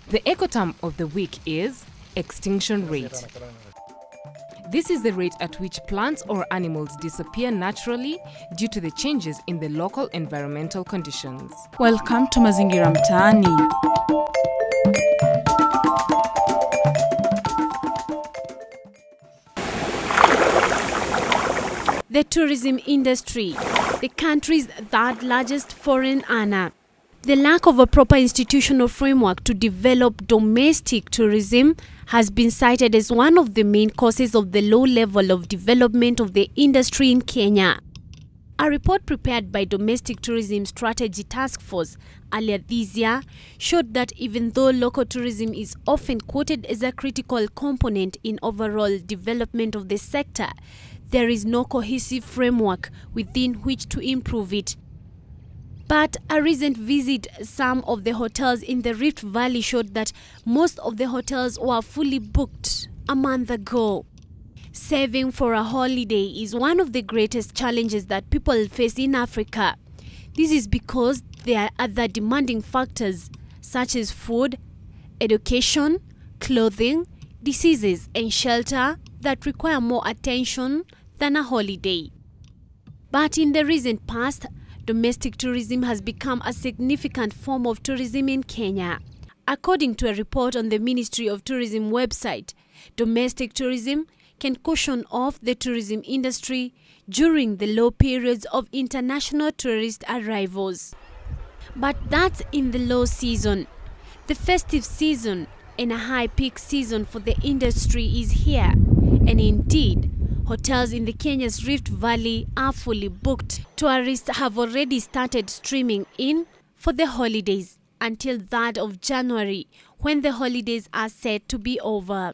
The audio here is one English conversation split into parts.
The ecoterm of the week is extinction rate. This is the rate at which plants or animals disappear naturally due to the changes in the local environmental conditions. Welcome to Mazingira Mtaani. The tourism industry, the country's third largest foreign earner. The lack of a proper institutional framework to develop domestic tourism has been cited as one of the main causes of the low level of development of the industry in Kenya. A report prepared by Domestic Tourism Strategy Task Force earlier this year showed that even though local tourism is often quoted as a critical component in overall development of the sector, there is no cohesive framework within which to improve it. But a recent visit some of the hotels in the Rift Valley showed that most of the hotels were fully booked a month ago. Saving for a holiday is one of the greatest challenges that people face in Africa. This is because there are other demanding factors such as food, education, clothing, diseases and shelter that require more attention than a holiday. But in the recent past, domestic tourism has become a significant form of tourism in Kenya. According to a report on the Ministry of Tourism website, domestic tourism can cushion off the tourism industry during the low periods of international tourist arrivals. But that's in the low season. The festive season and a high peak season for the industry is here, and indeed, hotels in the Kenya's Rift Valley are fully booked. Tourists have already started streaming in for the holidays until that of January, when the holidays are set to be over.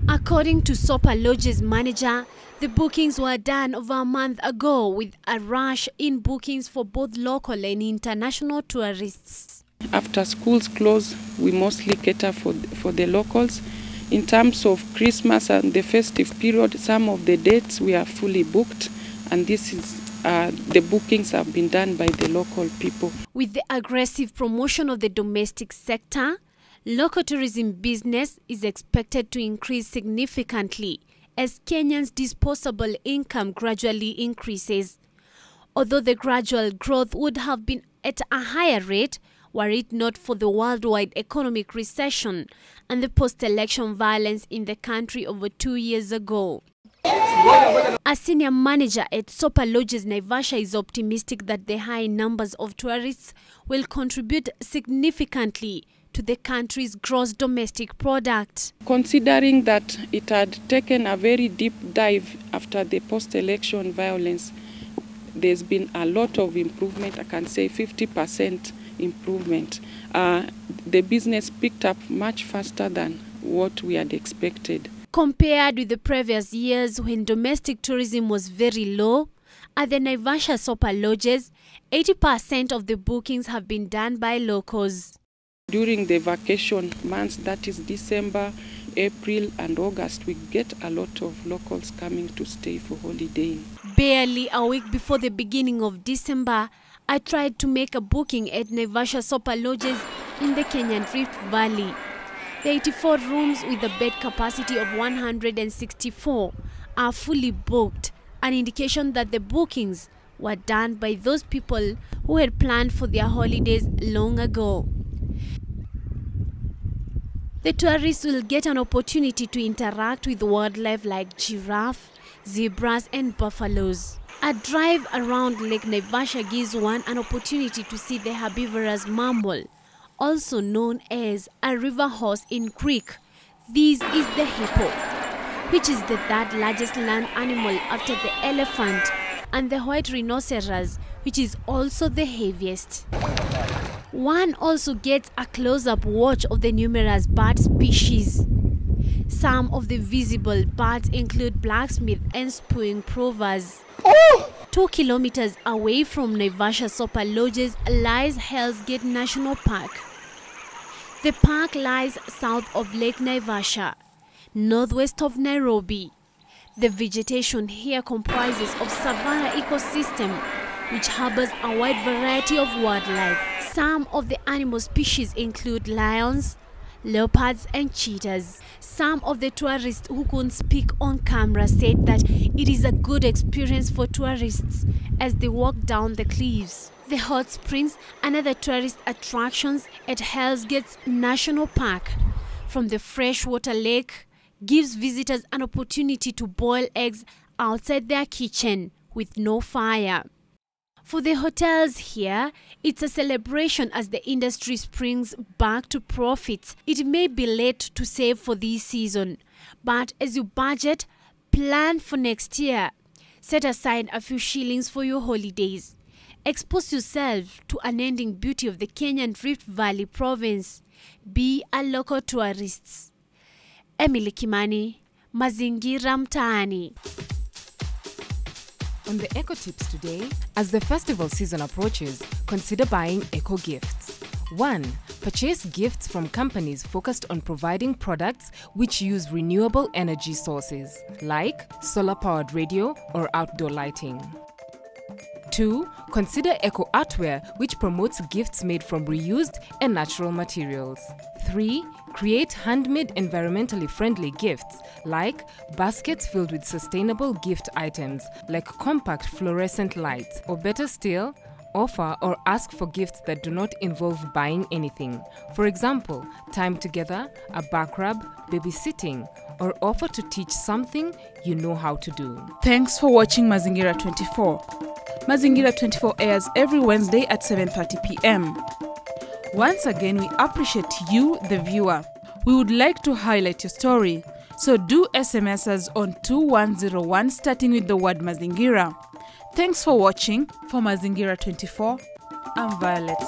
According to Sopa Lodge's manager, the bookings were done over a month ago with a rush in bookings for both local and international tourists. After schools close, we mostly cater for the locals. In terms of Christmas and the festive period, some of the dates we are fully booked, and this is the bookings have been done by the local people. With the aggressive promotion of the domestic sector, local tourism business is expected to increase significantly as Kenyans' disposable income gradually increases. Although the gradual growth would have been at a higher rate were it not for the worldwide economic recession and the post-election violence in the country over 2 years ago. A senior manager at Sopa Lodges Naivasha is optimistic that the high numbers of tourists will contribute significantly to the country's gross domestic product. Considering that it had taken a very deep dive after the post-election violence, there's been a lot of improvement. I can say 50% improvement. The business picked up much faster than what we had expected. Compared with the previous years when domestic tourism was very low, at the Naivasha Sopa Lodges, 80% of the bookings have been done by locals. During the vacation months, that is December, April and August, we get a lot of locals coming to stay for holidaying. Barely a week before the beginning of December, I tried to make a booking at Naivasha Sopa Lodges in the Kenyan Rift Valley. The 84 rooms with a bed capacity of 164 are fully booked, an indication that the bookings were done by those people who had planned for their holidays long ago. The tourists will get an opportunity to interact with wildlife like giraffe, zebras and buffaloes. A drive around Lake Naivasha gives one an opportunity to see the herbivorous mammal, also known as a river horse in Greek. This is the hippo, which is the third largest land animal after the elephant, and the white rhinoceros, which is also the heaviest. One also gets a close-up watch of the numerous bird species. Some of the visible birds include blacksmith and spewing plovers. 2 kilometers away from Naivasha Sopa Lodges lies Hell's Gate National Park. The park lies south of Lake Naivasha, northwest of Nairobi. The vegetation here comprises of savanna ecosystem, which harbors a wide variety of wildlife, Some of the animal species include lions, leopards and cheetahs. Some of the tourists who couldn't speak on camera said that it is a good experience for tourists as they walk down the cliffs. The hot springs and other tourist attractions at Hell's Gate National Park from the freshwater lake gives visitors an opportunity to boil eggs outside their kitchen with no fire. For the hotels here, it's a celebration as the industry springs back to profits. It may be late to save for this season, but as you budget, plan for next year. Set aside a few shillings for your holidays. Expose yourself to unending beauty of the Kenyan Rift Valley province. Be a local tourist. Emily Kimani, Mazingira Mtaani. On the Eco Tips today, as the festival season approaches, consider buying eco gifts. 1. Purchase gifts from companies focused on providing products which use renewable energy sources, like solar-powered radio or outdoor lighting. 2. Consider eco artware which promotes gifts made from reused and natural materials. 3. Create handmade environmentally friendly gifts like baskets filled with sustainable gift items like compact fluorescent lights, or better still, offer or ask for gifts that do not involve buying anything. For example, time together, a back rub, babysitting, or offer to teach something you know how to do. Thanks for watching Mazingira 24. Mazingira 24 airs every Wednesday at 7:30 p.m. Once again, we appreciate you, the viewer. We would like to highlight your story, so do SMS us on 2101 starting with the word Mazingira. Thanks for watching. For Mazingira 24, I'm Violet.